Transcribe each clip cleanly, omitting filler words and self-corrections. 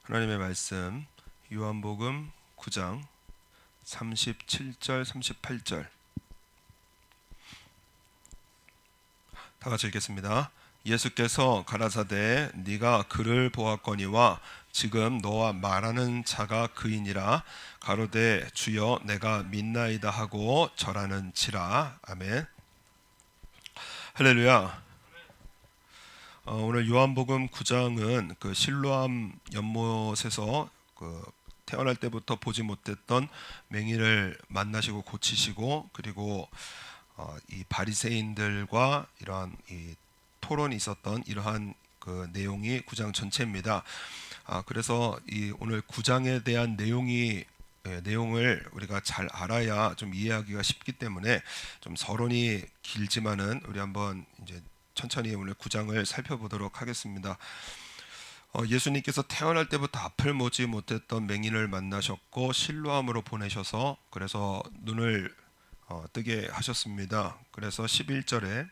하나님의 말씀 요한복음 9장 37절 38절 다 같이 읽겠습니다. 예수께서 가라사대 네가 그를 보았거니와 지금 너와 말하는 자가 그이니라. 가로되 주여 내가 믿나이다 하고 절하는지라. 아멘. 할렐루야. 오늘 요한복음 9장은 그 실로암 연못에서 태어날 때부터 보지 못했던 맹인을 만나시고 고치시고, 그리고 이 바리새인들과 이러한 이 토론이 있었던 이러한 그 내용이 9장 전체입니다. 그래서 이 오늘 9장에 대한 내용을 우리가 잘 알아야 좀 이해하기가 쉽기 때문에 좀 서론이 길지만은 우리 한번 이제 천천히 오늘 9장을 살펴보도록 하겠습니다. 예수님께서 태어날 때부터 앞을 보지 못했던 맹인을 만나셨고 실로암으로 보내셔서 그래서 눈을 뜨게 하셨습니다. 그래서 11절에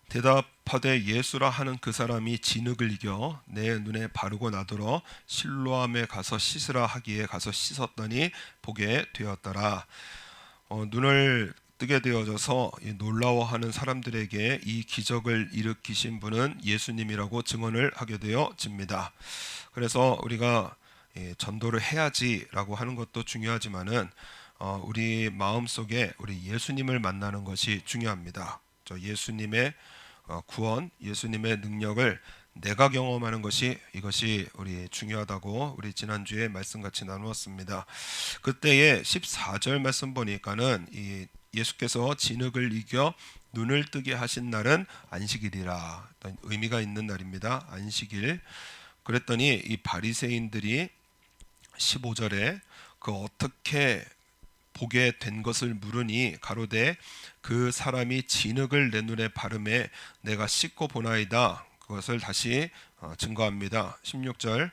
대답하되 예수라 하는 그 사람이 진흙을 이겨 내 눈에 바르고 나더러 실로암에 가서 씻으라 하기에 가서 씻었더니 보게 되었더라. 눈을 뜨게 되어져서 놀라워하는 사람들에게 이 기적을 일으키신 분은 예수님이라고 증언을 하게 되어집니다. 그래서 우리가 전도를 해야지라고 하는 것도 중요하지만은 우리 마음속에 우리 예수님을 만나는 것이 중요합니다. 예수님의 구원, 예수님의 능력을 내가 경험하는 것이 이것이 우리 중요하다고 우리 지난주에 말씀같이 나누었습니다. 그때의 14절 말씀 보니까는 이 예수께서 진흙을 이겨 눈을 뜨게 하신 날은 안식일이라, 의미가 있는 날입니다. 안식일. 그랬더니 이 바리새인들이 15절에 그 어떻게 보게 된 것을 물으니 가로되 그 사람이 진흙을 내 눈에 바르매 내가 씻고 보나이다. 그것을 다시 증거합니다. 16절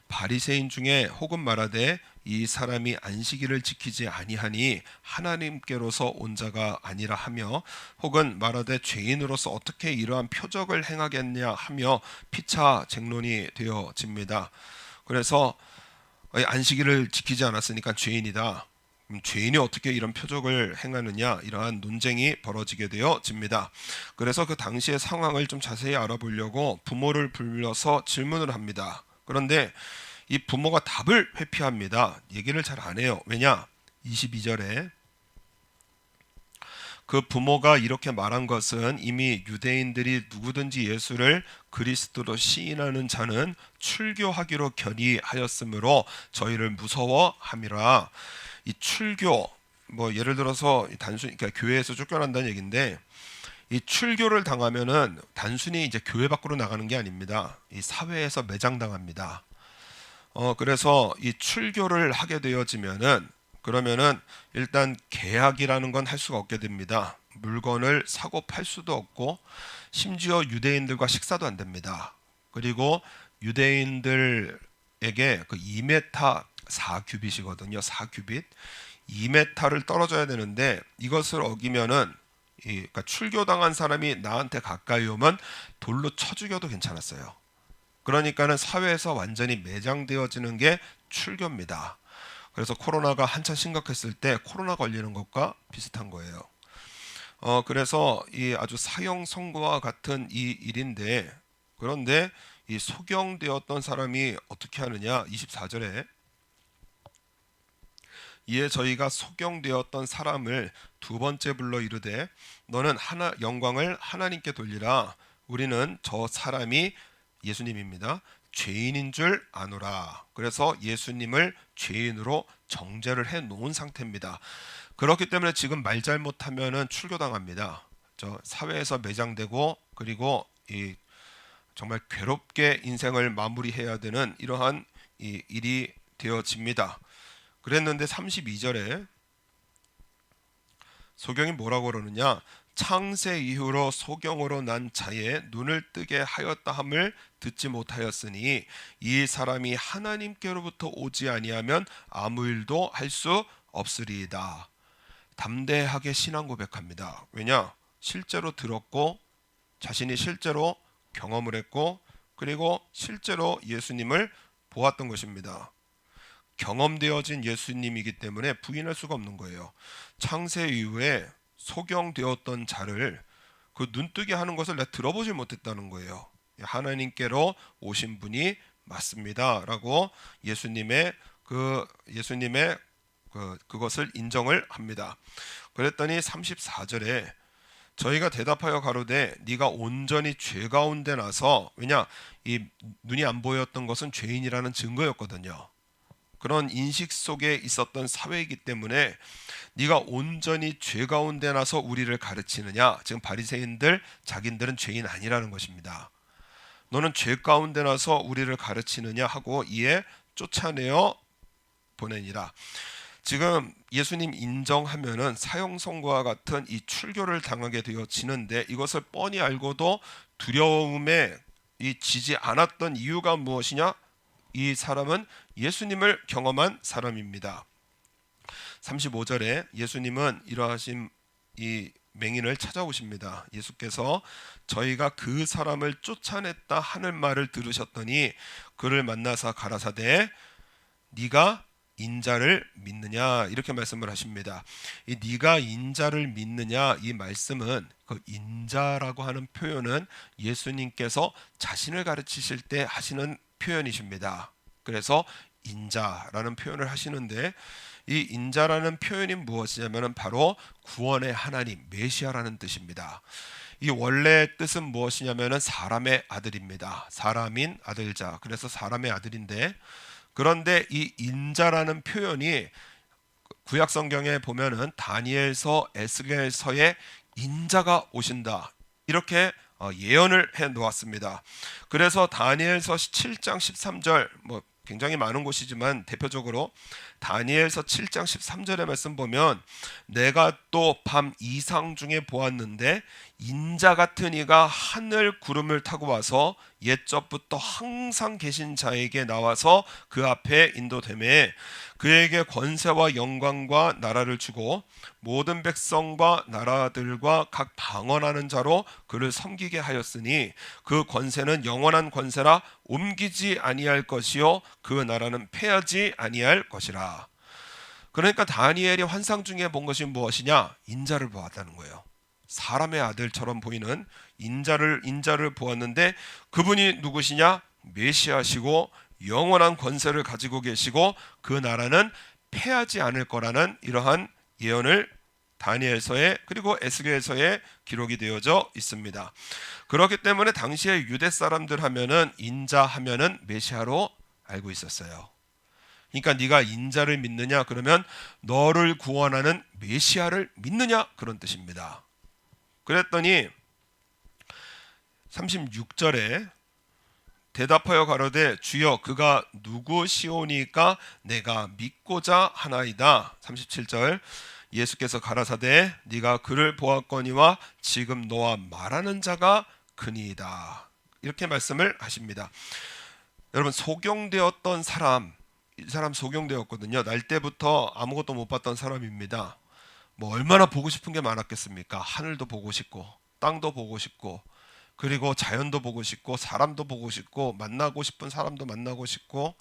바리새인 중에 혹은 말하되 이 사람이 안식일을 지키지 아니하니 하나님께로서 온 자가 아니라 하며, 혹은 말하되 죄인으로서 어떻게 이러한 표적을 행하겠냐 하며 피차 쟁론이 되어집니다. 그래서 안식일을 지키지 않았으니까 죄인이다. 죄인이 어떻게 이런 표적을 행하느냐, 이러한 논쟁이 벌어지게 되어집니다. 그래서 그 당시의 상황을 좀 자세히 알아보려고 부모를 불러서 질문을 합니다. 그런데 이 부모가 답을 회피합니다. 얘기를 잘 안 해요. 왜냐? 22절에 그 부모가 이렇게 말한 것은 이미 유대인들이 누구든지 예수를 그리스도로 시인하는 자는 출교하기로 결의하였으므로 저희를 무서워함이라. 이 출교, 뭐 예를 들어서 단순히 그러니까 교회에서 쫓겨난다는 얘기인데, 이 출교를 당하면은 단순히 이제 교회 밖으로 나가는 게 아닙니다. 이 사회에서 매장당합니다. 그래서 이 출교를 하게 되어지면은 그러면은 일단 계약이라는 건 할 수가 없게 됩니다. 물건을 사고 팔 수도 없고 심지어 유대인들과 식사도 안 됩니다. 그리고 유대인들에게 그 2m 4규빗이거든요. 4규빗 2m를 떨어져야 되는데 이것을 어기면은 그러니까 출교당한 사람이 나한테 가까이 오면 돌로 쳐 죽여도 괜찮았어요. 그러니까는 사회에서 완전히 매장되어지는 게 출교입니다. 그래서 코로나가 한참 심각했을 때 코로나 걸리는 것과 비슷한 거예요. 그래서 이 아주 사형 선고와 같은 이 일인데, 그런데 이 소경되었던 사람이 어떻게 하느냐? 24절에 이에 저희가 소경되었던 사람을 두 번째 불러 이르되 너는 영광을 하나님께 돌리라. 우리는 저 사람이 예수님입니다. 죄인인 줄 아노라. 그래서 예수님을 죄인으로 정죄를 해 놓은 상태입니다. 그렇기 때문에 지금 말 잘못하면은 출교당합니다. 사회에서 매장되고, 그리고 이 정말 괴롭게 인생을 마무리해야 되는 이러한 이 일이 되어집니다. 그랬는데 32절에 소경이 뭐라고 그러느냐? 창세 이후로 소경으로 난 자의 눈을 뜨게 하였다 함을 듣지 못하였으니 이 사람이 하나님께로부터 오지 아니하면 아무 일도 할 수 없으리이다. 담대하게 신앙 고백합니다. 왜냐? 실제로 들었고 자신이 실제로 경험을 했고, 그리고 실제로 예수님을 보았던 것입니다. 경험되어진 예수님이기 때문에 부인할 수가 없는 거예요. 창세 이후에 소경되었던 자를 그 눈뜨게 하는 것을 내가 들어보지 못했다는 거예요. 하나님께로 오신 분이 맞습니다라고 예수님의 그것을 인정을 합니다. 그랬더니 34절에 저희가 대답하여 가로되 네가 온전히 죄 가운데 나서, 왜냐 이 눈이 안 보였던 것은 죄인이라는 증거였거든요. 그런 인식 속에 있었던 사회이기 때문에 네가 온전히 죄 가운데 나서 우리를 가르치느냐. 지금 바리새인들 자기들은 죄인 아니라는 것입니다. 너는 죄 가운데 나서 우리를 가르치느냐 하고 이에 쫓아내어 보내니라. 지금 예수님 인정하면은 사형선고와 같은 이 출교를 당하게 되어지는데, 이것을 뻔히 알고도 두려움에 지지 않았던 이유가 무엇이냐? 이 사람은 예수님을 경험한 사람입니다. 35절에 예수님은 이러하신 이 맹인을 찾아오십니다. 예수께서 저희가 그 사람을 쫓아냈다 하는 말을 들으셨더니 그를 만나사 가라사대 네가 인자를 믿느냐, 이렇게 말씀을 하십니다. 이 네가 인자를 믿느냐, 이 말씀은 그 인자라고 하는 표현은 예수님께서 자신을 가르치실 때 하시는 표현이십니다. 그래서 인자라는 표현을 하시는데, 이 인자라는 표현이 무엇이냐면 바로 구원의 하나님, 메시아라는 뜻입니다. 이 원래 뜻은 무엇이냐면 사람의 아들입니다. 사람인 아들자, 그래서 사람의 아들인데, 그런데 이 인자라는 표현이 구약 성경에 보면은 다니엘서, 에스겔서에 인자가 오신다, 이렇게 예언을 해 놓았습니다. 그래서 다니엘서 7장 13절, 굉장히 많은 곳이지만 대표적으로 다니엘서 7장 13절의 말씀 보면 내가 또 밤 이상 중에 보았는데 인자 같은 이가 하늘 구름을 타고 와서 옛적부터 항상 계신 자에게 나와서 그 앞에 인도되매 그에게 권세와 영광과 나라를 주고 모든 백성과 나라들과 각 방언하는 자로 그를 섬기게 하였으니 그 권세는 영원한 권세라 옮기지 아니할 것이요 그 나라는 패하지 아니할 것이라. 그러니까 다니엘이 환상 중에 본 것이 무엇이냐? 인자를 보았다는 거예요. 사람의 아들처럼 보이는 인자를 보았는데 그분이 누구시냐? 메시아시고 영원한 권세를 가지고 계시고 그 나라는 패하지 않을 거라는 이러한 예언을 다니엘서에 그리고 에스겔서에 기록이 되어져 있습니다. 그렇기 때문에 당시에 유대 사람들 하면은 인자 하면은 메시아로 알고 있었어요. 그러니까 네가 인자를 믿느냐, 그러면 너를 구원하는 메시아를 믿느냐, 그런 뜻입니다. 그랬더니 36절에 대답하여 가로되 주여 그가 누구시오니까 내가 믿고자 하나이다. 37절 예수께서 가라사대 네가 그를 보았거니와 지금 너와 말하는 자가 그니이다, 이렇게 말씀을 하십니다. 여러분, 소경되었던 사람, 이 사람 소경되었거든요. 날 때부터 아무것도 못 봤던 사람입니다. 얼마나 보고 싶은 게 많았겠습니까? 하늘도 보고 싶고 땅도 보고 싶고 그리고 자연도 보고 싶고 사람도 보고 싶고 만나고 싶은 사람도 만나고 싶고,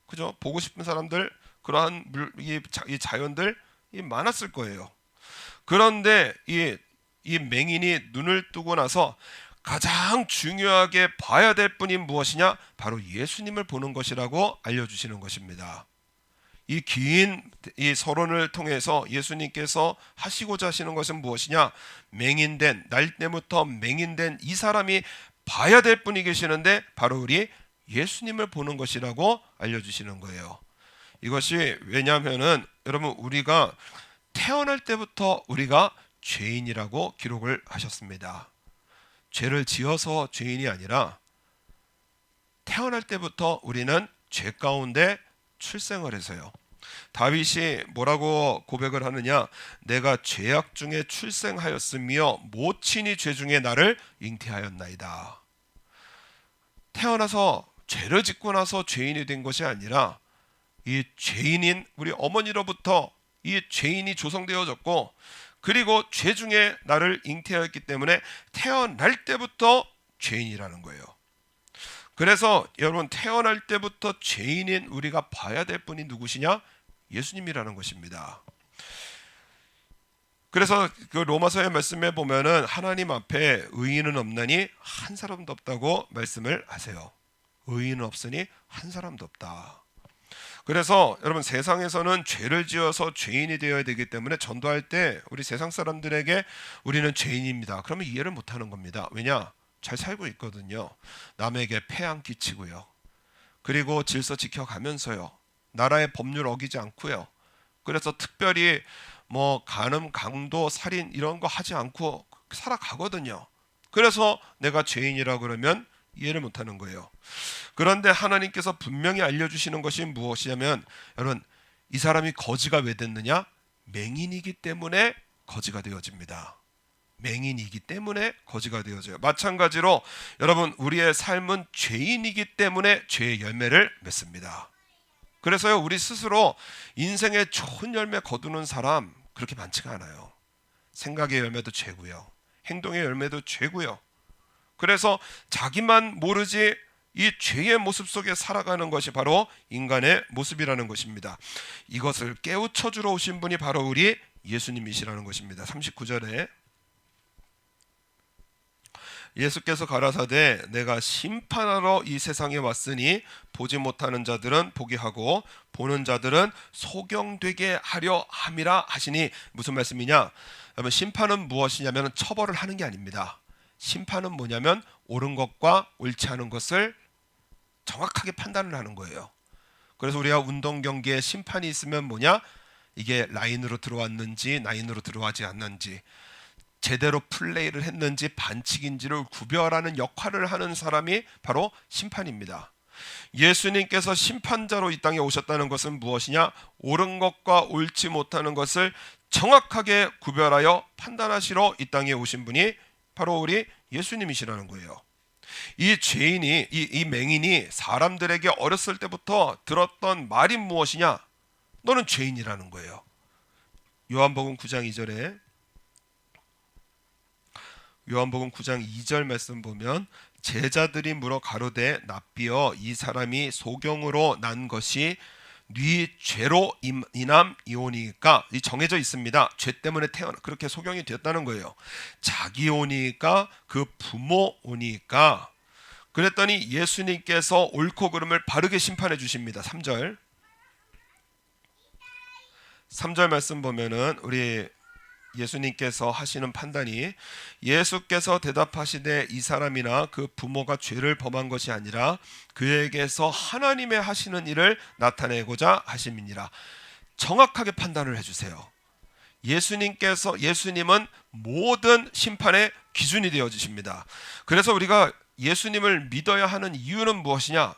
그죠? 보고 싶은 사람들, 그러한 이 자연들 많았을 거예요. 그런데 이 맹인이 눈을 뜨고 나서 가장 중요하게 봐야 될 분이 무엇이냐? 바로 예수님을 보는 것이라고 알려주시는 것입니다. 이 긴 이 서론을 통해서 예수님께서 하시고자 하시는 것은 무엇이냐? 날 때부터 맹인된 이 사람이 봐야 될 분이 계시는데 바로 우리 예수님을 보는 것이라고 알려주시는 거예요. 이것이 왜냐하면은 여러분, 우리가 태어날 때부터 우리가 죄인이라고 기록을 하셨습니다. 죄를 지어서 죄인이 아니라 태어날 때부터 우리는 죄 가운데 출생을 해서요. 다윗이 뭐라고 고백을 하느냐? 내가 죄악 중에 출생하였으며 모친이 죄 중에 나를 잉태하였나이다. 태어나서 죄를 짓고 나서 죄인이 된 것이 아니라 이 죄인인 우리 어머니로부터 이 죄인이 조성되어졌고, 그리고 죄 중에 나를 잉태하였기 때문에 태어날 때부터 죄인이라는 거예요. 그래서 여러분 태어날 때부터 죄인인 우리가 봐야 될 분이 누구시냐? 예수님이라는 것입니다. 그래서 그 로마서의 말씀에 보면은 하나님 앞에 의인은 없나니 한 사람도 없다고 말씀을 하세요. 의인은 없으니 한 사람도 없다. 그래서 여러분 세상에서는 죄를 지어서 죄인이 되어야 되기 때문에 전도할 때 우리 세상 사람들에게 우리는 죄인입니다, 그러면 이해를 못하는 겁니다. 왜냐? 잘 살고 있거든요. 남에게 폐 안 끼치고요. 그리고 질서 지켜가면서요. 나라의 법률 어기지 않고요. 그래서 특별히 뭐 간음, 강도, 살인 이런 거 하지 않고 살아가거든요. 그래서 내가 죄인이라 그러면 이해를 못하는 거예요. 그런데 하나님께서 분명히 알려주시는 것이 무엇이냐면, 여러분 이 사람이 거지가 왜 됐느냐? 맹인이기 때문에 거지가 되어집니다. 맹인이기 때문에 거지가 되어져요. 마찬가지로 여러분 우리의 삶은 죄인이기 때문에 죄의 열매를 맺습니다. 그래서요 우리 스스로 인생에 좋은 열매 거두는 사람 그렇게 많지가 않아요. 생각의 열매도 죄고요, 행동의 열매도 죄고요. 그래서 자기만 모르지 이 죄의 모습 속에 살아가는 것이 바로 인간의 모습이라는 것입니다. 이것을 깨우쳐 주러 오신 분이 바로 우리 예수님이시라는 것입니다. 39절에 예수께서 가라사대 내가 심판하러 이 세상에 왔으니 보지 못하는 자들은 보게 하고 보는 자들은 소경되게 하려 함이라 하시니, 무슨 말씀이냐? 여러분 심판은 무엇이냐면 처벌을 하는 게 아닙니다. 심판은 뭐냐면 옳은 것과 옳지 않은 것을 정확하게 판단을 하는 거예요. 그래서 우리가 운동 경기에 심판이 있으면 뭐냐? 이게 라인으로 들어왔는지 라인으로 들어가지 않는지, 제대로 플레이를 했는지 반칙인지를 구별하는 역할을 하는 사람이 바로 심판입니다. 예수님께서 심판자로 이 땅에 오셨다는 것은 무엇이냐? 옳은 것과 옳지 못하는 것을 정확하게 구별하여 판단하시러 이 땅에 오신 분이 바로 우리 예수님이시라는 거예요. 이 죄인이 이 맹인이 사람들에게 어렸을 때부터 들었던 말이 무엇이냐? 너는 죄인이라는 거예요. 요한복음 9장 2절에 요한복음 9장 2절 말씀 보면 제자들이 물어 가로되 납비여 이 사람이 소경으로 난 것이 네 죄로 인함이오니까, 이 정해져 있습니다. 죄 때문에 그렇게 소경이 되었다는 거예요. 자기 오니까 그 부모 오니까. 그랬더니 예수님께서 옳고 그름을 바르게 심판해 주십니다. 3절 말씀 보면은 우리 예수님께서 하시는 판단이, 예수께서 대답하시되 이 사람이나 그 부모가 죄를 범한 것이 아니라 그에게서 하나님의 하시는 일을 나타내고자 하심이니라. 정확하게 판단을 해주세요. 예수님은 모든 심판의 기준이 되어지십니다. 그래서 우리가 예수님을 믿어야 하는 이유는 무엇이냐?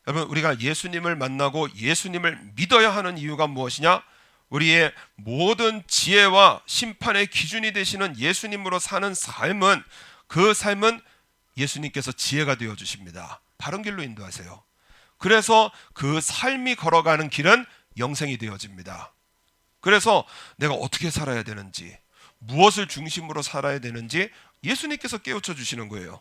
여러분 우리가 예수님을 만나고 예수님을 믿어야 하는 이유가 무엇이냐? 우리의 모든 지혜와 심판의 기준이 되시는 예수님으로 사는 삶은, 그 삶은 예수님께서 지혜가 되어 주십니다. 바른 길로 인도하세요. 그래서 그 삶이 걸어가는 길은 영생이 되어집니다. 그래서 내가 어떻게 살아야 되는지, 무엇을 중심으로 살아야 되는지 예수님께서 깨우쳐 주시는 거예요.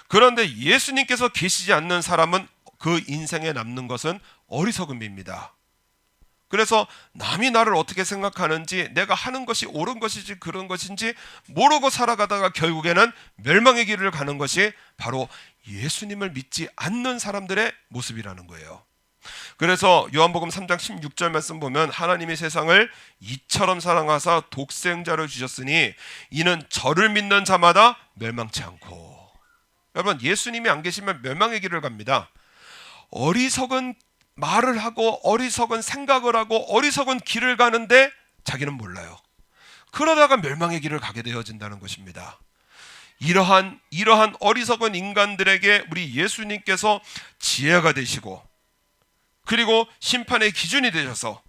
그런데 예수님께서 계시지 않는 사람은 그 인생에 남는 것은 어리석음입니다. 그래서 남이 나를 어떻게 생각하는지, 내가 하는 것이 옳은 것인지 그런 것인지 모르고 살아가다가 결국에는 멸망의 길을 가는 것이 바로 예수님을 믿지 않는 사람들의 모습이라는 거예요. 그래서 요한복음 3장 16절 말씀 보면 하나님이 세상을 이처럼 사랑하사 독생자를 주셨으니 이는 저를 믿는 자마다 멸망치 않고. 여러분 예수님이 안 계시면 멸망의 길을 갑니다. 어리석은 말을 하고 어리석은 생각을 하고 어리석은 길을 가는데 자기는 몰라요. 그러다가 멸망의 길을 가게 되어진다는 것입니다. 이러한 어리석은 인간들에게 우리 예수님께서 지혜가 되시고, 그리고 심판의 기준이 되셔서,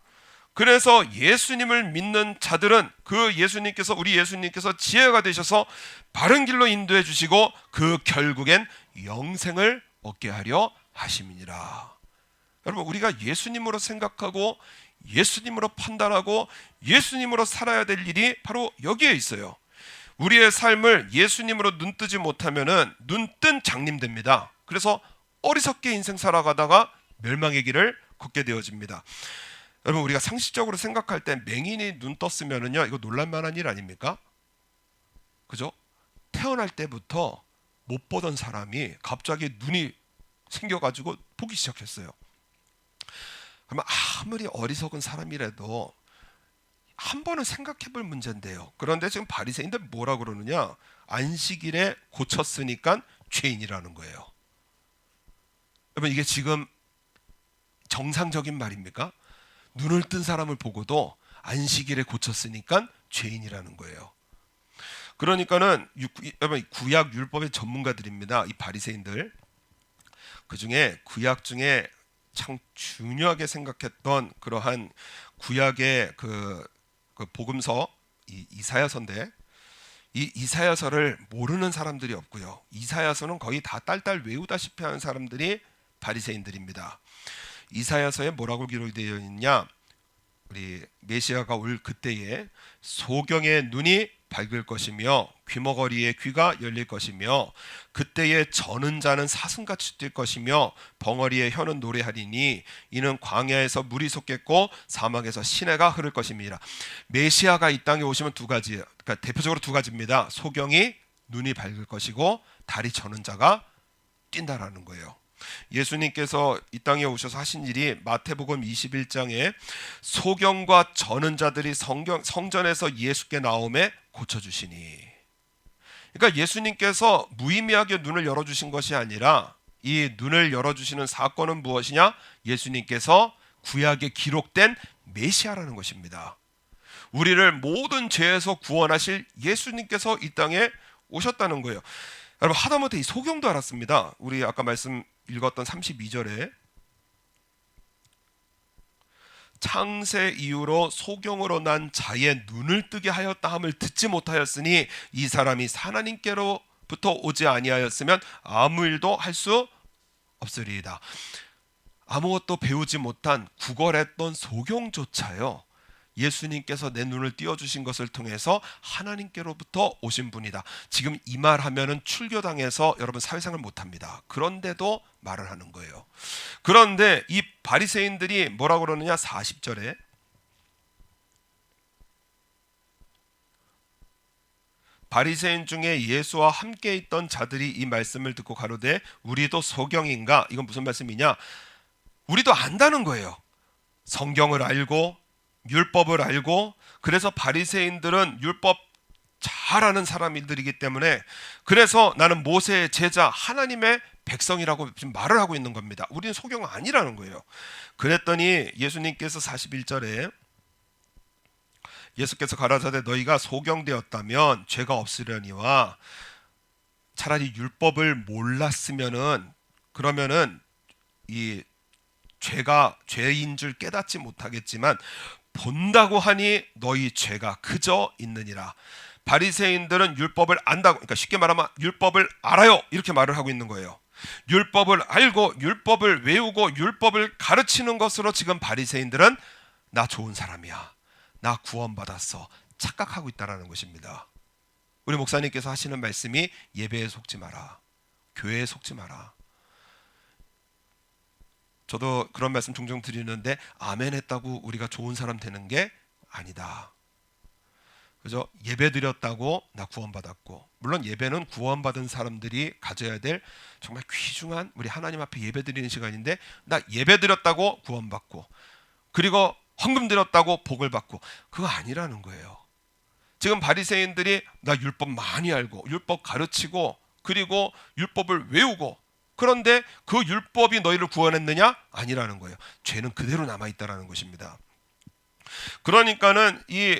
그래서 예수님을 믿는 자들은 우리 예수님께서 지혜가 되셔서 바른 길로 인도해 주시고 그 결국엔 영생을 얻게 하려 하심이니라. 여러분 우리가 예수님으로 생각하고 예수님으로 판단하고 예수님으로 살아야 될 일이 바로 여기에 있어요. 우리의 삶을 예수님으로 눈뜨지 못하면은 눈뜬 장님 됩니다. 그래서 어리석게 인생 살아가다가 멸망의 길을 걷게 되어집니다. 여러분, 우리가 상식적으로 생각할 때 맹인이 눈 떴으면은요, 이거 놀랄만한 일 아닙니까? 그죠? 태어날 때부터 못 보던 사람이 갑자기 눈이 생겨가지고 보기 시작했어요. 그러면 아무리 어리석은 사람이라도 한 번은 생각해볼 문제인데요. 그런데 지금 바리새인들 뭐라 그러느냐? 안식일에 고쳤으니까 죄인이라는 거예요. 여러분, 이게 지금 정상적인 말입니까? 눈을 뜬 사람을 보고도 안식일에 고쳤으니까 죄인이라는 거예요. 그러니까는 여러분, 구약 율법의 전문가들입니다. 이 바리새인들. 그 중에 구약 중에 참 중요하게 생각했던 그러한 구약의 그 복음서, 이사야서인데, 이 이사야서를 모르는 사람들이 없고요. 이사야서는 거의 다 딸딸 외우다시피 하는 사람들이 바리새인들입니다. 이사야서에 뭐라고 기록되어 있냐? 우리 메시아가 올 그때에 소경의 눈이 밝을 것이며 귀머거리의 귀가 열릴 것이며 그때에 저는 자는 사슴같이 뛸 것이며 벙어리의 혀는 노래하리니 이는 광야에서 물이 솟겠고 사막에서 시내가 흐를 것입니다. 메시아가 이 땅에 오시면 두 가지예요. 그러니까 대표적으로 두 가지입니다. 소경이 눈이 밝을 것이고 다리 저는 자가 뛴다라는 거예요. 예수님께서 이 땅에 오셔서 하신 일이 마태복음 21장에 소경과 저는 자들이 성전에서 예수께 나오매 고쳐주시니, 그러니까 예수님께서 무의미하게 눈을 열어주신 것이 아니라 이 눈을 열어주시는 사건은 무엇이냐? 예수님께서 구약에 기록된 메시아라는 것입니다. 우리를 모든 죄에서 구원하실 예수님께서 이 땅에 오셨다는 거예요. 여러분, 하다못해 이 소경도 알았습니다. 우리 아까 말씀 읽었던 32절에 창세 이후로 소경으로 난 자의 눈을 뜨게 하였다 함을 듣지 못하였으니 이 사람이 하나님께로부터 오지 아니하였으면 아무 일도 할 수 없으리이다. 아무것도 배우지 못한 구걸했던 소경조차요, 예수님께서 내 눈을 띄워주신 것을 통해서 하나님께로부터 오신 분이다. 지금 이 말하면은 출교당해서 여러분 사회생활 못합니다. 그런데도 말을 하는 거예요. 그런데 이 바리새인들이 뭐라고 그러느냐? 40절에 바리새인 중에 예수와 함께 있던 자들이 이 말씀을 듣고 가로되 우리도 소경인가? 이건 무슨 말씀이냐? 우리도 안다는 거예요. 성경을 알고 율법을 알고, 그래서 바리새인들은 율법 잘 아는 사람들이기 때문에 그래서 나는 모세의 제자 하나님의 백성이라고 지금 말을 하고 있는 겁니다. 우리는 소경 아니라는 거예요. 그랬더니 예수님께서 41절에 예수께서 가라사대 너희가 소경되었다면 죄가 없으려니와 차라리 율법을 몰랐으면은 그러면은 이 죄가 죄인 줄 깨닫지 못하겠지만 본다고 하니 너희 죄가 그저 있느니라. 바리새인들은 율법을 안다고, 그러니까 쉽게 말하면 율법을 알아요, 이렇게 말을 하고 있는 거예요. 율법을 알고 율법을 외우고 율법을 가르치는 것으로 지금 바리새인들은 나 좋은 사람이야, 나 구원받았어 착각하고 있다는 것입니다. 우리 목사님께서 하시는 말씀이 예배에 속지 마라, 교회에 속지 마라. 저도 그런 말씀 종종 드리는데 아멘 했다고 우리가 좋은 사람 되는 게 아니다. 그죠? 예배 드렸다고 나 구원받았고, 물론 예배는 구원받은 사람들이 가져야 될 정말 귀중한 우리 하나님 앞에 예배 드리는 시간인데 나 예배 드렸다고 구원받고 그리고 헌금 드렸다고 복을 받고 그거 아니라는 거예요. 지금 바리새인들이 나 율법 많이 알고 율법 가르치고 그리고 율법을 외우고, 그런데 그 율법이 너희를 구원했느냐? 아니라는 거예요. 죄는 그대로 남아있다라는 것입니다. 그러니까는 이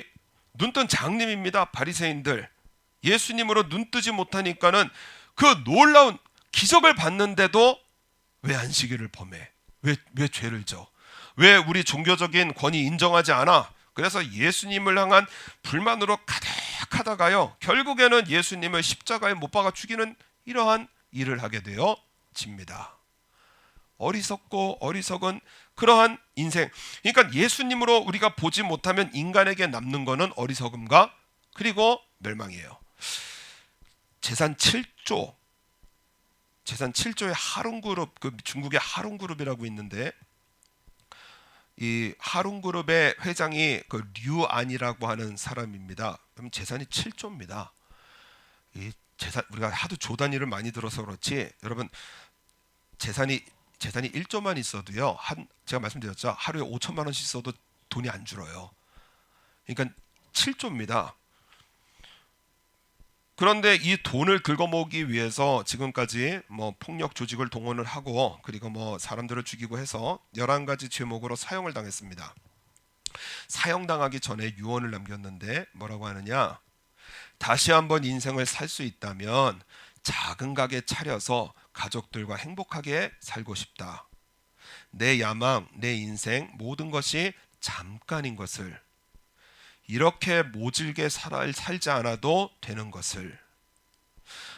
눈뜬 장님입니다. 바리새인들 예수님으로 눈 뜨지 못하니까는 그 놀라운 기적을 받는데도 왜 안식일을 범해? 왜 죄를 져? 왜 우리 종교적인 권위 인정하지 않아? 그래서 예수님을 향한 불만으로 가득하다가요, 결국에는 예수님을 십자가에 못 박아 죽이는 이러한 일을 하게 되어 집니다. 어리석고 어리석은 그러한 인생. 그러니까 예수님으로 우리가 보지 못하면 인간에게 남는 것은 어리석음과 그리고 멸망이에요. 재산 7조 재산 7조의 하룬그룹, 그 중국의 하룬그룹이라고 있는데, 이 하룬그룹의 회장이 그 류안이라고 하는 사람입니다. 그럼 재산이 7조입니다. 이 재산, 우리가 하도 조 단위를 많이 들어서 그렇지, 여러분 재산이 1조만 있어도요, 제가 말씀드렸죠, 하루에 5천만 원씩 써도 돈이 안 줄어요. 그러니까 7조입니다. 그런데 이 돈을 긁어모으기 위해서 지금까지 뭐 폭력 조직을 동원을 하고, 그리고 뭐 사람들을 죽이고 해서 11가지 죄목으로 사형을 당했습니다. 사형당하기 전에 유언을 남겼는데 뭐라고 하느냐, 다시 한번 인생을 살 수 있다면 작은 가게 차려서 가족들과 행복하게 살고 싶다. 내 야망, 내 인생 모든 것이 잠깐인 것을, 이렇게 모질게 살지 않아도 되는 것을,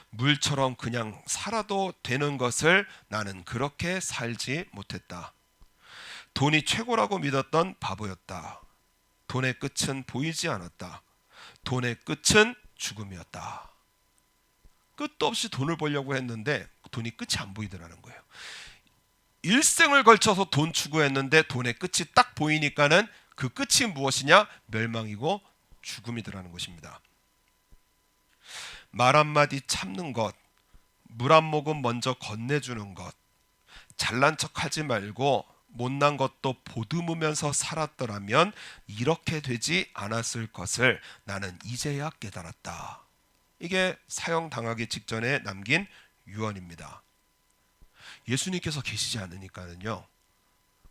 물처럼 그냥 살아도 되는 것을 나는 그렇게 살지 못했다. 돈이 최고라고 믿었던 바보였다. 돈의 끝은 보이지 않았다. 돈의 끝은 죽음이었다. 끝도 없이 돈을 벌려고 했는데 돈이 끝이 안 보이더라는 거예요. 일생을 걸쳐서 돈 추구했는데 돈의 끝이 딱 보이니까는 그 끝이 무엇이냐? 멸망이고 죽음이더라는 것입니다. 말 한마디 참는 것, 물 한 모금 먼저 건네주는 것, 잘난 척하지 말고 못난 것도 보듬으면서 살았더라면 이렇게 되지 않았을 것을 나는 이제야 깨달았다. 이게 사형당하기 직전에 남긴 유언입니다. 예수님께서 계시지 않으니까는요,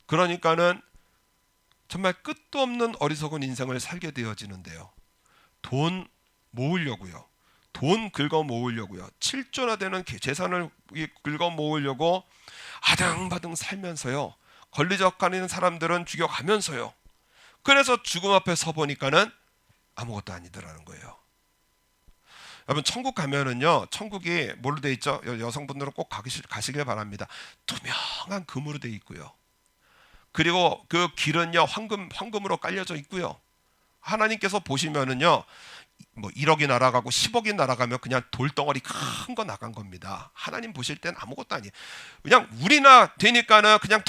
그러니까는 정말 끝도 없는 어리석은 인생을 살게 되어지는데요. 돈 모으려고요, 돈 긁어 모으려고요, 7조나 되는 재산을 긁어 모으려고 아등바등 살면서요, 권리적거리는 사람들은 죽여가면서요, 그래서 죽음 앞에 서 보니까는 아무것도 아니더라는 거예요. 여러분, 천국 가면은요, 천국이 뭘로 돼 있죠? 여성분들은 꼭 가시길 바랍니다. 투명한 금으로 돼 있고요, 그리고 그 길은요 황금으로 깔려져 있고요, 하나님께서 보시면은요 뭐 1억이 날아가고 10억이 날아가면 그냥 돌덩어리 큰 거 나간 겁니다. 하나님 보실 땐 아무것도 아니에요. 그냥 우리나 되니까는 그냥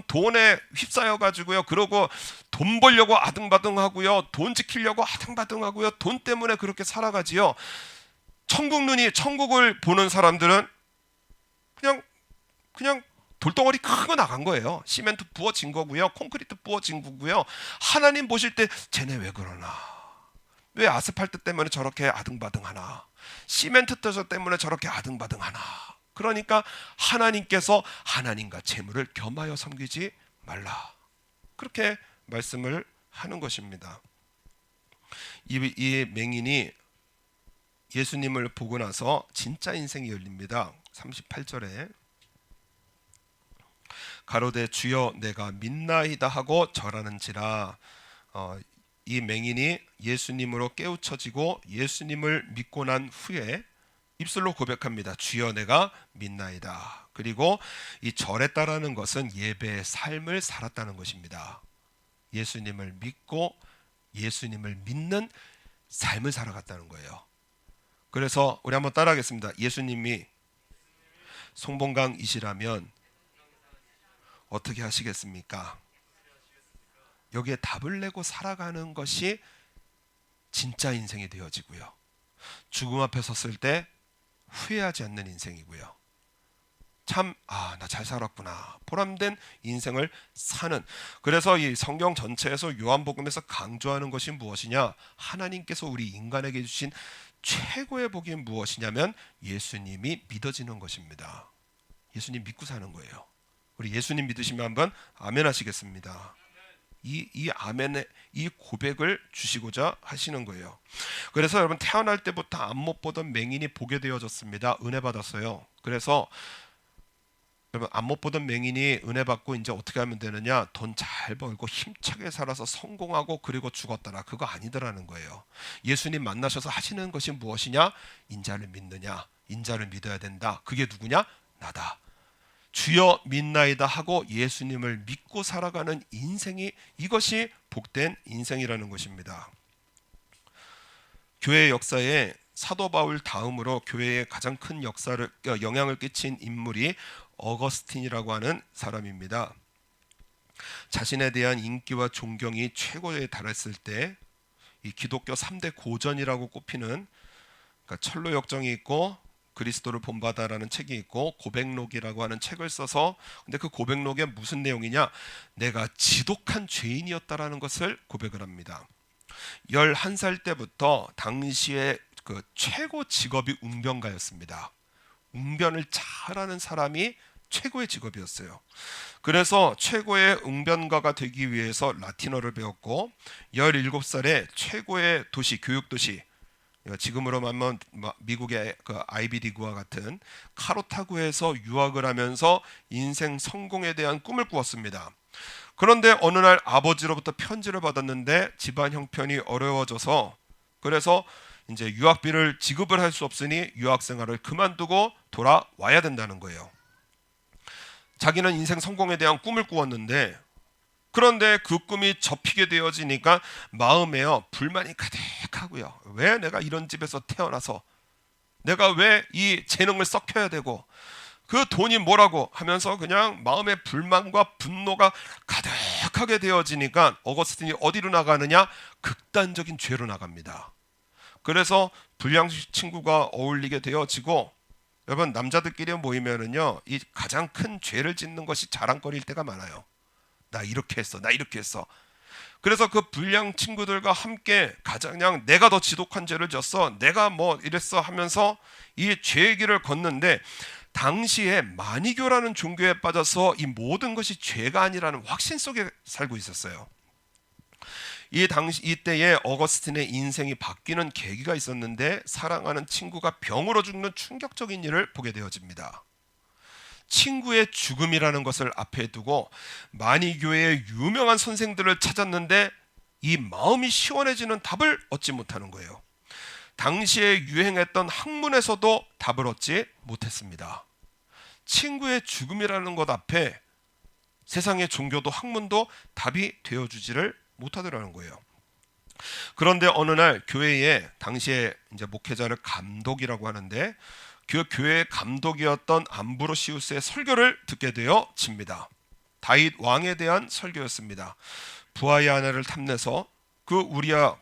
돈에 휩싸여 가지고요, 그러고 돈 벌려고 아등바등하고요, 돈 지키려고 아등바등하고요, 돈 때문에 그렇게 살아가지요. 천국을 보는 사람들은 그냥 돌덩어리 큰 거 나간 거예요. 시멘트 부어진 거고요, 콘크리트 부어진 거고요. 하나님 보실 때 쟤네 왜 그러나, 왜 아스팔트 때문에 저렇게 아등바등하나, 시멘트 때문에 저렇게 아등바등하나. 그러니까 하나님께서 하나님과 재물을 겸하여 섬기지 말라, 그렇게 말씀을 하는 것입니다. 이 맹인이 예수님을 보고 나서 진짜 인생이 열립니다. 38절에 가로되 주여 내가 믿나이다 하고 절하는지라. 이 맹인이 예수님으로 깨우쳐지고 예수님을 믿고 난 후에 입술로 고백합니다. 주여 내가 믿나이다. 그리고 이 절했다라는 것은 예배의 삶을 살았다는 것입니다. 예수님을 믿고 예수님을 믿는 삶을 살아갔다는 거예요. 그래서 우리 한번 따라하겠습니다. 예수님이 송봉강이시라면 어떻게 하시겠습니까? 여기에 답을 내고 살아가는 것이 진짜 인생이 되어지고요, 죽음 앞에 섰을 때 후회하지 않는 인생이고요, 참 나 잘 살았구나, 보람된 인생을 사는. 그래서 이 성경 전체에서 요한복음에서 강조하는 것이 무엇이냐, 하나님께서 우리 인간에게 주신 최고의 복이 무엇이냐면 예수님이 믿어지는 것입니다. 예수님 믿고 사는 거예요. 우리 예수님 믿으시면 한번 아멘 하시겠습니다. 이 아멘의 이 고백을 주시고자 하시는 거예요. 그래서 여러분, 태어날 때부터 앞 못 보던 맹인이 보게 되어졌습니다. 은혜 받았어요. 그래서 여러분, 앞 못 보던 맹인이 은혜 받고 이제 어떻게 하면 되느냐, 돈 잘 벌고 힘차게 살아서 성공하고 그리고 죽었더라, 그거 아니더라는 거예요. 예수님 만나셔서 하시는 것이 무엇이냐, 인자를 믿느냐, 인자를 믿어야 된다. 그게 누구냐, 나다. 주여 믿나이다 하고 예수님을 믿고 살아가는 인생이, 이것이 복된 인생이라는 것입니다. 교회 역사에 사도 바울 다음으로 교회에 가장 큰 영향을 끼친 인물이 어거스틴이라고 하는 사람입니다. 자신에 대한 인기와 존경이 최고에 달했을 때 이 기독교 3대 고전이라고 꼽히는, 그러니까 철로 역정이 있고 그리스도를 본받아라는 책이 있고 고백록이라고 하는 책을 써서, 근데 그 고백록에 무슨 내용이냐, 내가 지독한 죄인이었다라는 것을 고백을 합니다. 11살 때부터 당시에 그 최고 직업이 웅변가였습니다. 웅변을 잘하는 사람이 최고의 직업이었어요. 그래서 최고의 웅변가가 되기 위해서 라틴어를 배웠고 17살에 최고의 도시, 교육도시, 지금으로 말하면 미국의 그 아이비리그와 같은 카로타구에서 유학을 하면서 인생 성공에 대한 꿈을 꾸었습니다. 그런데 어느 날 아버지로부터 편지를 받았는데 집안 형편이 어려워져서, 그래서 이제 유학비를 지급을 할 수 없으니 유학 생활을 그만두고 돌아와야 된다는 거예요. 자기는 인생 성공에 대한 꿈을 꾸었는데, 그런데 그 꿈이 접히게 되어지니까 마음에요 불만이 가득하고요. 왜 내가 이런 집에서 태어나서, 내가 왜 이 재능을 썩혀야 되고, 그 돈이 뭐라고 하면서 그냥 마음의 불만과 분노가 가득하게 되어지니까 어거스틴이 어디로 나가느냐, 극단적인 죄로 나갑니다. 그래서 불량 친구가 어울리게 되어지고, 여러분 남자들끼리 모이면은요 이 가장 큰 죄를 짓는 것이 자랑거리일 때가 많아요. 나 이렇게 했어, 나 이렇게 했어. 그래서 그 불량 친구들과 함께 가장 그냥 내가 더 지독한 죄를 졌어, 내가 뭐 이랬어 하면서 이 죄의 길을 걷는데, 당시에 마니교라는 종교에 빠져서 이 모든 것이 죄가 아니라는 확신 속에 살고 있었어요. 이때에 어거스틴의 인생이 바뀌는 계기가 있었는데, 사랑하는 친구가 병으로 죽는 충격적인 일을 보게 되어집니다. 친구의 죽음이라는 것을 앞에 두고 마니교의 유명한 선생들을 찾았는데 이 마음이 시원해지는 답을 얻지 못하는 거예요. 당시에 유행했던 학문에서도 답을 얻지 못했습니다. 친구의 죽음이라는 것 앞에 세상의 종교도 학문도 답이 되어주지를 못하더라는 거예요. 그런데 어느 날 교회에, 당시에 이제 목회자를 감독이라고 하는데, 그 교회의 감독이었던 암브로시우스의 설교를 듣게 되어집니다. 다윗 왕에 대한 설교였습니다. 부하의 아내를 탐내서 그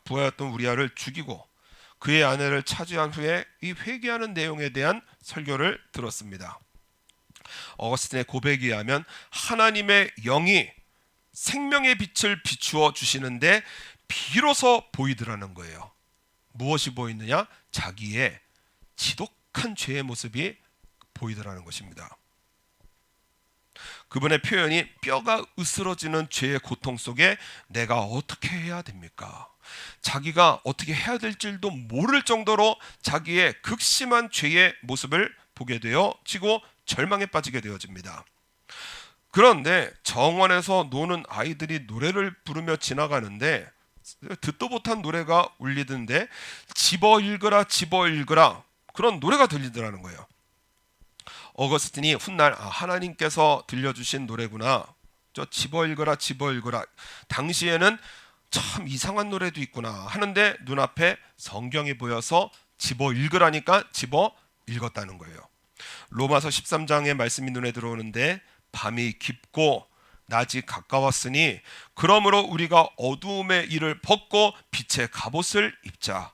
부하였던 우리아를 죽이고 그의 아내를 차지한 후에 이 회개하는 내용에 대한 설교를 들었습니다. 어거스틴의 고백에 의하면 하나님의 영이 생명의 빛을 비추어 주시는데 비로소 보이더라는 거예요. 무엇이 보이느냐? 자기의 지독한 죄의 모습이 보이더라는 것입니다. 그분의 표현이 뼈가 으스러지는 죄의 고통 속에 내가 어떻게 해야 됩니까? 자기가 어떻게 해야 될지도 모를 정도로 자기의 극심한 죄의 모습을 보게 되어지고 절망에 빠지게 되어집니다. 그런데 정원에서 노는 아이들이 노래를 부르며 지나가는데 듣도 못한 노래가 울리던데, 집어 읽으라 집어 읽으라, 그런 노래가 들리더라는 거예요. 어거스틴이 훗날 하나님께서 들려주신 노래구나, 저 집어 읽으라 집어 읽으라, 당시에는 참 이상한 노래도 있구나 하는데 눈앞에 성경이 보여서 집어 읽으라니까 집어 읽었다는 거예요. 로마서 13장의 말씀이 눈에 들어오는데, 밤이 깊고 낮이 가까웠으니 그러므로 우리가 어두움의 일을 벗고 빛의 갑옷을 입자.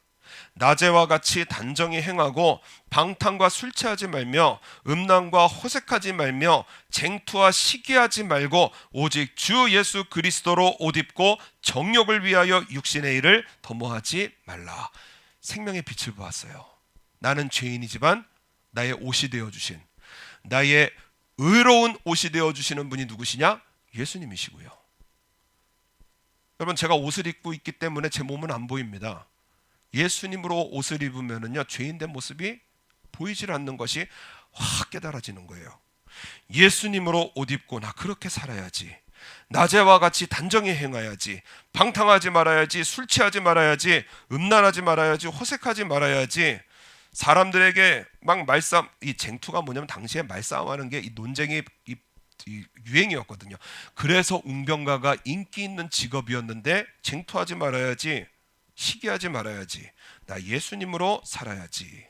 낮에와 같이 단정히 행하고 방탕과 술 취하지 말며 음란과 호색하지 말며 쟁투와 시기하지 말고 오직 주 예수 그리스도로 옷 입고 정욕을 위하여 육신의 일을 도모하지 말라. 생명의 빛을 보았어요. 나는 죄인이지만 나의 옷이 되어주신, 나의 의로운 옷이 되어주시는 분이 누구시냐? 예수님이시고요. 여러분, 제가 옷을 입고 있기 때문에 제 몸은 안 보입니다. 예수님으로 옷을 입으면은요 죄인된 모습이 보이질 않는 것이 확 깨달아지는 거예요. 예수님으로 옷 입고 나 그렇게 살아야지, 낮에와 같이 단정히 행해야지, 방탕하지 말아야지, 술 취하지 말아야지, 음란하지 말아야지, 호색하지 말아야지, 사람들에게 막 말싸움, 이 쟁투가 뭐냐면 당시에 말싸움하는 게 이 논쟁이 이 유행이었거든요. 그래서 웅변가가 인기 있는 직업이었는데 쟁투하지 말아야지, 시기하지 말아야지. 나 예수님으로 살아야지.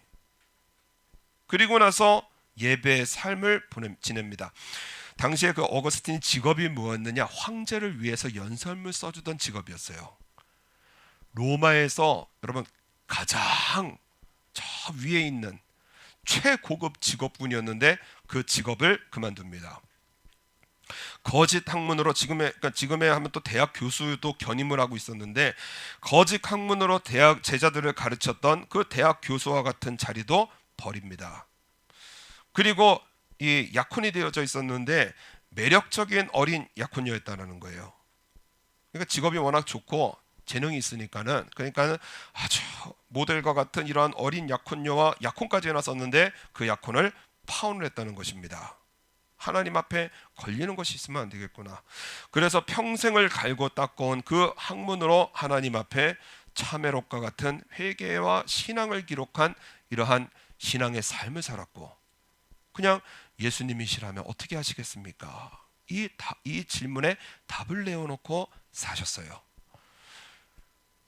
그리고 나서 예배의 삶을 지냅니다. 당시에 그 어거스틴 직업이 무엇였느냐? 황제를 위해서 연설문 써주던 직업이었어요. 로마에서 여러분 가장 저 위에 있는 최고급 직업군이었는데 그 직업을 그만둡니다. 거짓 학문으로 지금의 하면 또 대학 교수도 견임을 하고 있었는데, 거짓 학문으로 대학 제자들을 가르쳤던 그 대학 교수와 같은 자리도 버립니다. 그리고 이 약혼이 되어져 있었는데 매력적인 어린 약혼녀였다는 거예요. 그러니까 직업이 워낙 좋고 재능이 있으니까는, 그러니까는 아주 모델과 같은 이러한 어린 약혼녀와 약혼까지 해놨었는데 그 약혼을 파혼을 했다는 것입니다. 하나님 앞에 걸리는 것이 있으면 안 되겠구나. 그래서 평생을 갈고 닦아온 그 학문으로 하나님 앞에 참회록과 같은 회개와 신앙을 기록한 이러한 신앙의 삶을 살았고, 그냥 예수님이시라면 어떻게 하시겠습니까? 이 질문에 답을 내어놓고 사셨어요.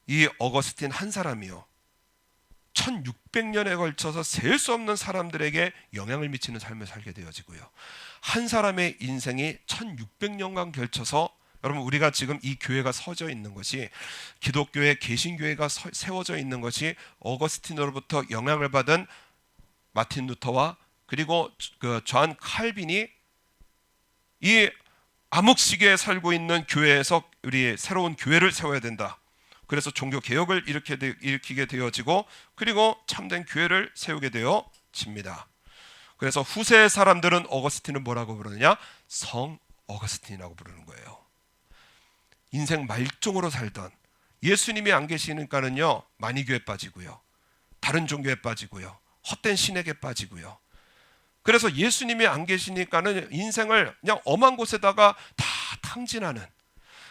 이 어거스틴 한 사람이요, 1600년에 걸쳐서 셀 수 없는 사람들에게 영향을 미치는 삶을 살게 되어지고요. 한 사람의 인생이 1600년간 걸쳐서, 여러분 우리가 지금 이 교회가 서져 있는 것이, 기독교의 개신교회가 세워져 있는 것이 어거스틴으로부터 영향을 받은 마틴 루터와 그리고 그 존 칼빈이 이 암흑 시기에 살고 있는 교회에서 우리 새로운 교회를 세워야 된다. 그래서 종교 개혁을 일으키게 되어지고, 그리고 참된 교회를 세우게 되어집니다. 그래서 후세 사람들은 어거스틴을 뭐라고 부르느냐? 성 어거스틴이라고 부르는 거예요. 인생 말종으로 살던, 예수님이 안 계시니까는요 마니교에 빠지고요, 다른 종교에 빠지고요, 헛된 신에게 빠지고요. 그래서 예수님이 안 계시니까는 인생을 그냥 엄한 곳에다가 다 탕진하는,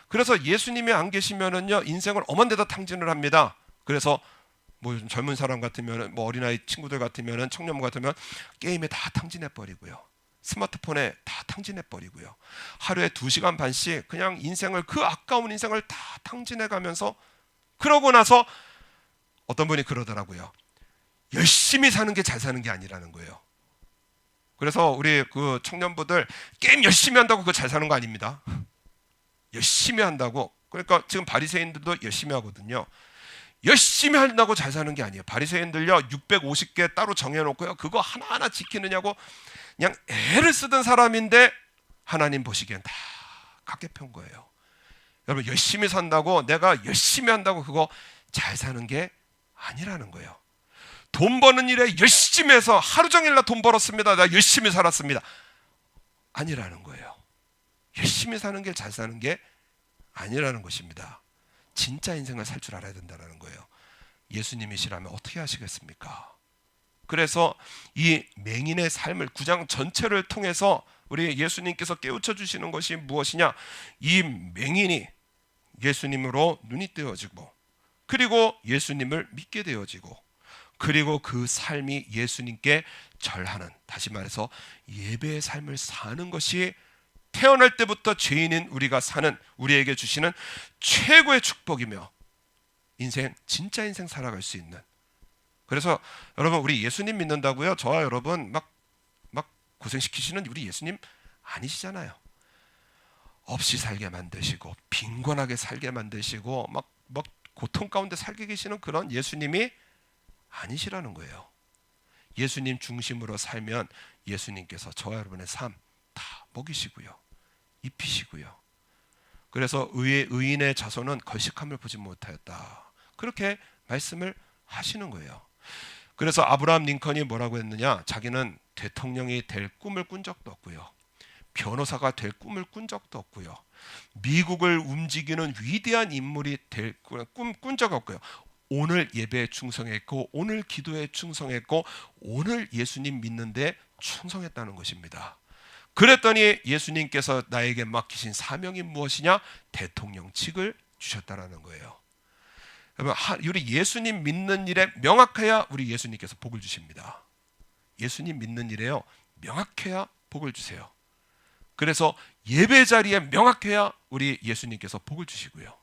그래서 예수님이 안 계시면은요 인생을 엄한 데다 탕진을 합니다. 그래서 뭐 요즘 젊은 사람 같으면, 뭐 어린아이 친구들 같으면, 청년부 같으면 게임에 다 탕진해 버리고요, 스마트폰에 다 탕진해 버리고요, 하루에 2시간 반씩 그냥 인생을, 그 아까운 인생을 다 탕진해 가면서, 그러고 나서 어떤 분이 그러더라고요. 열심히 사는 게 잘 사는 게 아니라는 거예요. 그래서 우리 그 청년부들 게임 열심히 한다고 그거 잘 사는 거 아닙니다. 열심히 한다고, 그러니까 지금 바리새인들도 열심히 하거든요. 열심히 한다고 잘 사는 게 아니에요. 바리새인들요 650개 따로 정해놓고요, 그거 하나하나 지키느냐고 그냥 애를 쓰던 사람인데 하나님 보시기엔 다 각계 편 거예요. 여러분 열심히 산다고, 내가 열심히 한다고 그거 잘 사는 게 아니라는 거예요. 돈 버는 일에 열심히 해서 하루 종일 나 돈 벌었습니다, 나 열심히 살았습니다, 아니라는 거예요. 열심히 사는 게 잘 사는 게 아니라는 것입니다. 진짜 인생을 살 줄 알아야 된다는 거예요. 예수님이시라면 어떻게 하시겠습니까? 그래서 이 맹인의 삶을 9장 전체를 통해서 우리 예수님께서 깨우쳐 주시는 것이 무엇이냐? 이 맹인이 예수님으로 눈이 뜨여지고, 그리고 예수님을 믿게 되어지고, 그리고 그 삶이 예수님께 절하는, 다시 말해서 예배의 삶을 사는 것이 태어날 때부터 죄인인 우리가 사는, 우리에게 주시는 최고의 축복이며 인생, 진짜 인생 살아갈 수 있는. 그래서 여러분 우리 예수님 믿는다고요 저와 여러분 막 고생시키시는 우리 예수님 아니시잖아요. 없이 살게 만드시고 빈곤하게 살게 만드시고 막 고통 가운데 살게 계시는 그런 예수님이 아니시라는 거예요. 예수님 중심으로 살면 예수님께서 저와 여러분의 삶 다 먹이시고요, 입히시고요. 그래서 의인의 자손은 걸식함을 보지 못하였다, 그렇게 말씀을 하시는 거예요. 그래서 아브라함 링컨이 뭐라고 했느냐? 자기는 대통령이 될 꿈을 꾼 적도 없고요, 변호사가 될 꿈을 꾼 적도 없고요, 미국을 움직이는 위대한 인물이 될 꿈 꾼 적 없고요, 오늘 예배에 충성했고, 오늘 기도에 충성했고, 오늘 예수님 믿는데 충성했다는 것입니다. 그랬더니 예수님께서 나에게 맡기신 사명이 무엇이냐? 대통령직을 주셨다라는 거예요. 여러분, 우리 예수님 믿는 일에 명확해야 우리 예수님께서 복을 주십니다. 예수님 믿는 일에요 명확해야 복을 주세요. 그래서 예배 자리에 명확해야 우리 예수님께서 복을 주시고요,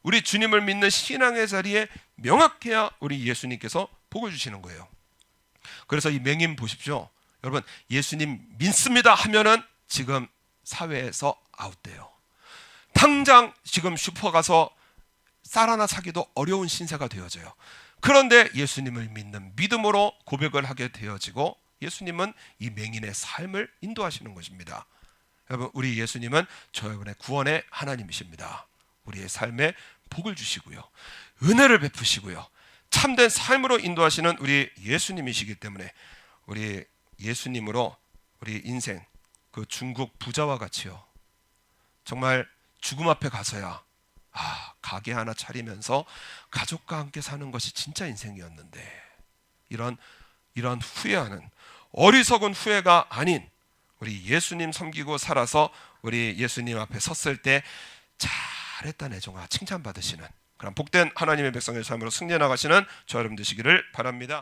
우리 주님을 믿는 신앙의 자리에 명확해야 우리 예수님께서 복을 주시는 거예요. 그래서 이 맹인 보십시오. 여러분, 예수님 믿습니다 하면은 지금 사회에서 아웃돼요. 당장 지금 슈퍼 가서 쌀 하나 사기도 어려운 신세가 되어져요. 그런데 예수님을 믿는 믿음으로 고백을 하게 되어지고 예수님은 이 맹인의 삶을 인도하시는 것입니다. 여러분, 우리 예수님은 저 여러분의 구원의 하나님이십니다. 우리의 삶에 복을 주시고요, 은혜를 베푸시고요, 참된 삶으로 인도하시는 우리 예수님이시기 때문에 우리 예수님으로 우리 인생 그 중국 부자와 같이요, 정말 죽음 앞에 가서야 가게 하나 차리면서 가족과 함께 사는 것이 진짜 인생이었는데, 이런 후회하는 어리석은 후회가 아닌 우리 예수님 섬기고 살아서 우리 예수님 앞에 섰을 때 잘했다 내종아 칭찬받으시는 그런 복된 하나님의 백성의 삶으로 승리해 나가시는 저 여러분 되시기를 바랍니다.